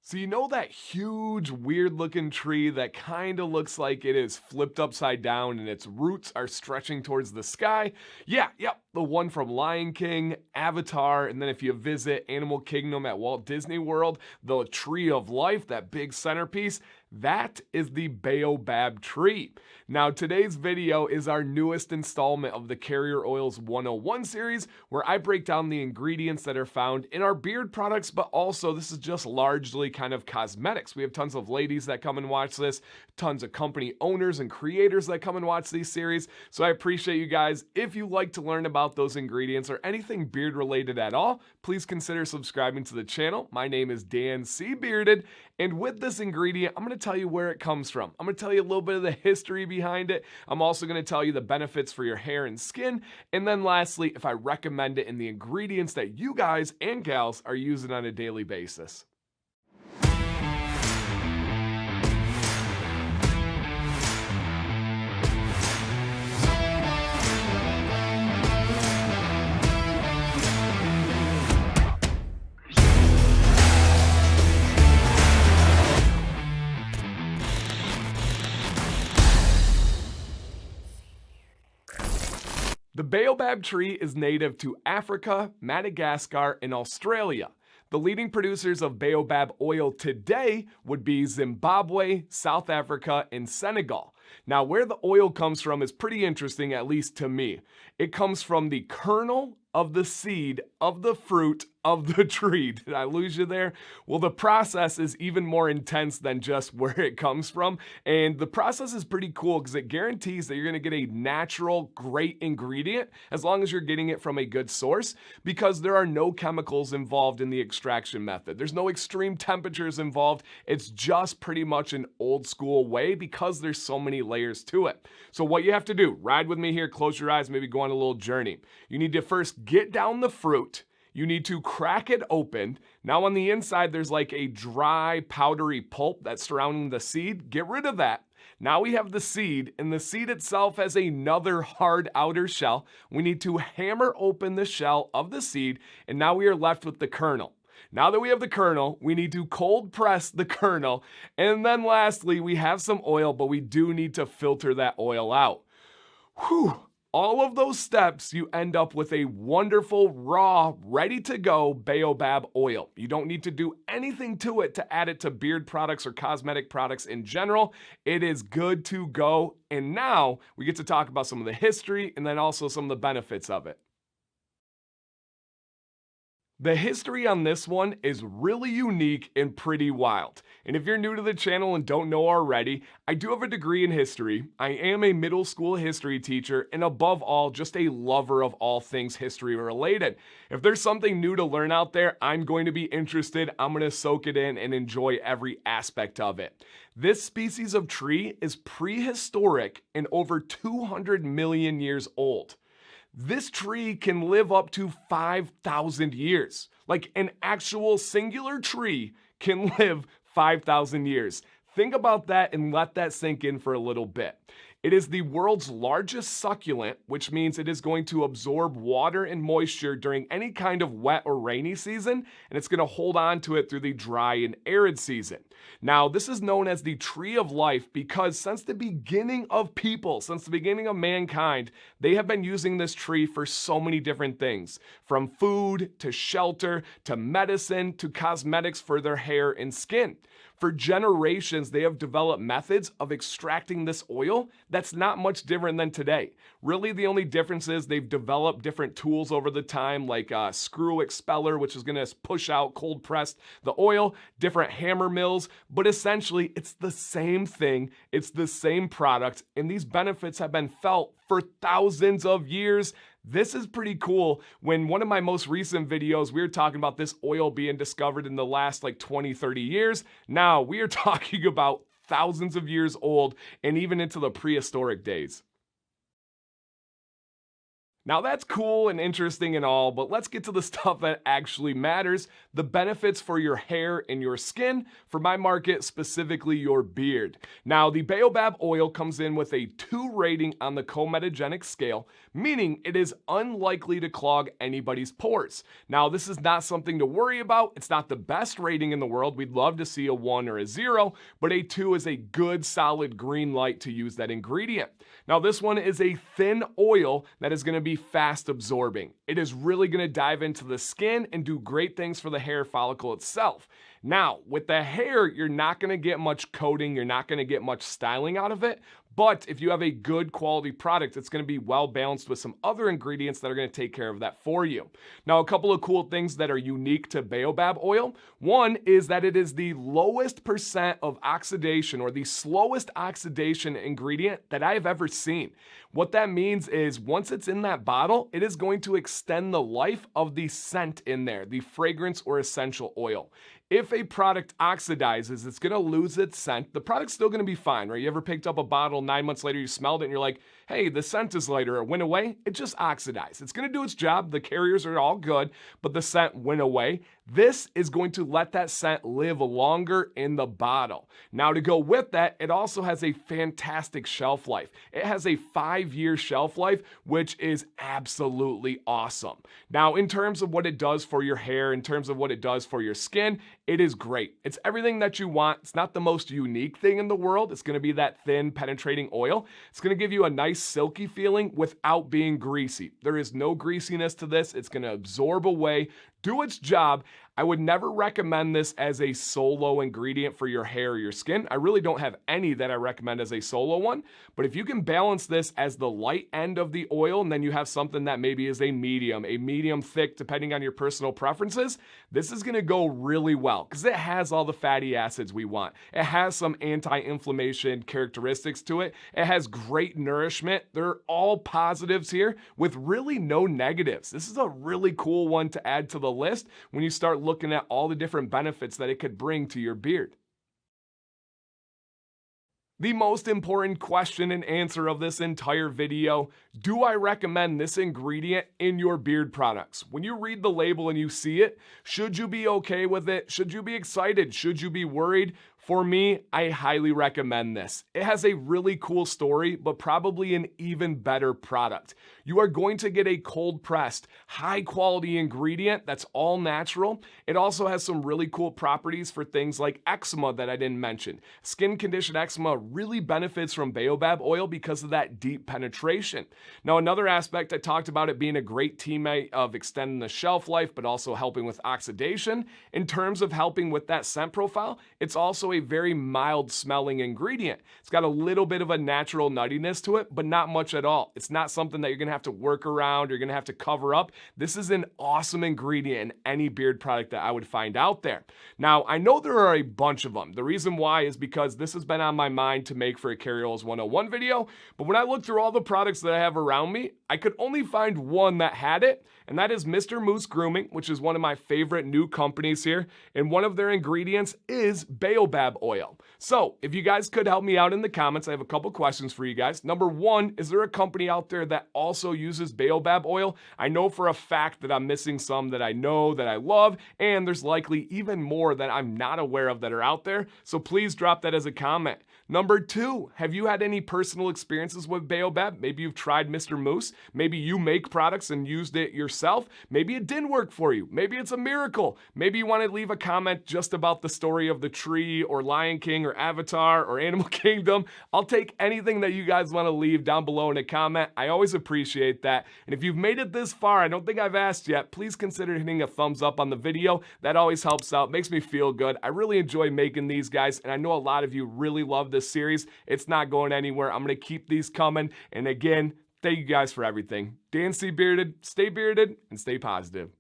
So you know that huge weird looking tree that kind of looks like it is flipped upside down and its roots are stretching towards the sky? Yep, the one from Lion King, Avatar, and then if you visit Animal Kingdom at Walt Disney World, the Tree of Life, that big centerpiece, that is the Baobab tree. Now today's video is our newest installment of the Carrier Oils 101 series, where I break down the ingredients that are found in our beard products, but also this is just largely kind of cosmetics. We have tons of ladies that come and watch this, tons of company owners and creators that come and watch these series. So I appreciate you guys. If you like to learn about those ingredients or anything beard related at all, please consider subscribing to the channel. My name is Dan C. Bearded, and with this ingredient, I'm going to tell you where it comes from. I'm going to tell you a little bit of the history behind it. I'm also going to tell you the benefits for your hair and skin. And then lastly, if I recommend it and the ingredients that you guys and gals are using on a daily basis. The baobab tree is native to Africa, Madagascar, and Australia. The leading producers of baobab oil today would be Zimbabwe, South Africa, and Senegal. Now, where the oil comes from is pretty interesting, at least to me. It comes from the kernel of the seed of the fruit of the tree. Did I lose you there? Well, the process is even more intense than just where it comes from. And the process is pretty cool because it guarantees that you're going to get a natural, great ingredient as long as you're getting it from a good source, because there are no chemicals involved in the extraction method. There's no extreme temperatures involved. It's just pretty much an old school way because there's so many layers to it. So what you have to do, ride with me here, close your eyes, maybe go on a little journey. You need to first get down the fruit. You need to crack it open. Now on the inside, there's like a dry, powdery pulp that's surrounding the seed. Get rid of that. Now we have the seed, and the seed itself has another hard outer shell. We need to hammer open the shell of the seed, and now we are left with the kernel. Now that we have the kernel, we need to cold press the kernel. And then lastly, we have some oil, but we do need to filter that oil out. Whew. All of those steps, you end up with a wonderful, raw, ready-to-go baobab oil. You don't need to do anything to it to add it to beard products or cosmetic products in general. It is good to go. And now we get to talk about some of the history and then also some of the benefits of it. The history on this one is really unique and pretty wild. And if you're new to the channel and don't know already, I do have a degree in history. I am a middle school history teacher, and above all, just a lover of all things history related. If there's something new to learn out there, I'm going to be interested. I'm going to soak it in and enjoy every aspect of it. This species of tree is prehistoric and over 200 million years old. This tree can live up to 5,000 years. Like an actual singular tree can live 5,000 years. Think about that and let that sink in for a little bit. It is the world's largest succulent, which means it is going to absorb water and moisture during any kind of wet or rainy season, and it's going to hold on to it through the dry and arid season. Now, this is known as the tree of life because since the beginning of people, since the beginning of mankind, they have been using this tree for so many different things, from food to shelter to medicine to cosmetics for their hair and skin. For generations, they have developed methods of extracting this oil that's not much different than today. Really, the only difference is they've developed different tools over the time, like a screw expeller, which is going to push out, cold press the oil, different hammer mills, but essentially it's the same thing, it's the same product, and these benefits have been felt for thousands of years. This is pretty cool. When one of my most recent videos, we were talking about this oil being discovered in the last like 20, 30 years. Now we are talking about thousands of years old and even into the prehistoric days. Now that's cool and interesting and all, but let's get to the stuff that actually matters, the benefits for your hair and your skin, for my market, specifically your beard. Now the Baobab oil comes in with a 2 rating on the comedogenic scale, meaning it is unlikely to clog anybody's pores. Now this is not something to worry about, it's not the best rating in the world, we'd love to see a 1 or a 0, but a 2 is a good solid green light to use that ingredient. Now this one is a thin oil that is going to be fast absorbing. It is really going to dive into the skin and do great things for the hair follicle itself. Now, with the hair, you're not going to get much coating, you're not going to get much styling out of it, but if you have a good quality product, it's going to be well balanced with some other ingredients that are going to take care of that for you. Now, a couple of cool things that are unique to Baobab oil. One is that it is the lowest percent of oxidation, or the slowest oxidation ingredient that I have ever seen. What that means is once it's in that bottle, it is going to extend the life of the scent in there, the fragrance or essential oil. If a product oxidizes, it's going to lose its scent. The product's still going to be fine, right? You ever picked up a bottle, 9 months later you smelled it and you're like, hey, the scent is lighter, it went away. It just oxidized. It's going to do its job. The carriers are all good, but the scent went away. This is going to let that scent live longer in the bottle. Now to go with that, it also has a fantastic shelf life. It has a 5-year shelf life, which is absolutely awesome. Now in terms of what it does for your hair, in terms of what it does for your skin, it is great. It's everything that you want. It's not the most unique thing in the world. It's going to be that thin, penetrating oil. It's going to give you a nice silky feeling without being greasy. There is no greasiness to this. It's going to absorb away, do its job. I would never recommend this as a solo ingredient for your hair or your skin. I really don't have any that I recommend as a solo one, but if you can balance this as the light end of the oil, and then you have something that maybe is a medium thick, depending on your personal preferences, this is gonna go really well because it has all the fatty acids we want. It has some anti-inflammation characteristics to it. It has great nourishment. They're all positives here with really no negatives. This is a really cool one to add to the list when you start looking at all the different benefits that it could bring to your beard. The most important question and answer of this entire video: do I recommend this ingredient in your beard products? When you read the label and you see it, should you be okay with it? Should you be excited? Should you be worried? For me, I highly recommend this. It has a really cool story, but probably an even better product. You are going to get a cold pressed, high quality ingredient that's all natural. It also has some really cool properties for things like eczema that I didn't mention. Skin condition eczema really benefits from Baobab oil because of that deep penetration. Now, another aspect, I talked about it being a great teammate of extending the shelf life, but also helping with oxidation. In terms of helping with that scent profile, it's also a very mild smelling ingredient. It's got a little bit of a natural nuttiness to it, but not much at all. It's not something that you're gonna have to work around, you're gonna have to cover up. This is an awesome ingredient in any beard product that I would find out there. Now, I know there are a bunch of them. The reason why is because this has been on my mind to make for a Carry Oils 101 video, but when I looked through all the products that I have around me, I could only find one that had it, and that is Mr. Moose Grooming, which is one of my favorite new companies here, and one of their ingredients is Baobab oil. So if you guys could help me out in the comments, I have a couple questions for you guys. Number one, is there a company out there that also uses Baobab oil? I know for a fact that I'm missing some that I know, that I love, and there's likely even more that I'm not aware of that are out there, so please drop that as a comment. Number two, have you had any personal experiences with Baobab? Maybe you've tried Mr. Moose. Maybe you make products and used it yourself. Maybe it didn't work for you. Maybe it's a miracle. Maybe you want to leave a comment just about the story of the tree or Lion King or Avatar or Animal Kingdom. I'll take anything that you guys want to leave down below in a comment. I always appreciate that. And if you've made it this far, I don't think I've asked yet, please consider hitting a thumbs up on the video. That always helps out, makes me feel good. I really enjoy making these, guys, and I know a lot of you really love this series. It's not going anywhere. I'm going to keep these coming. And again, thank you guys for everything. Dan C. Bearded, stay bearded, and stay positive.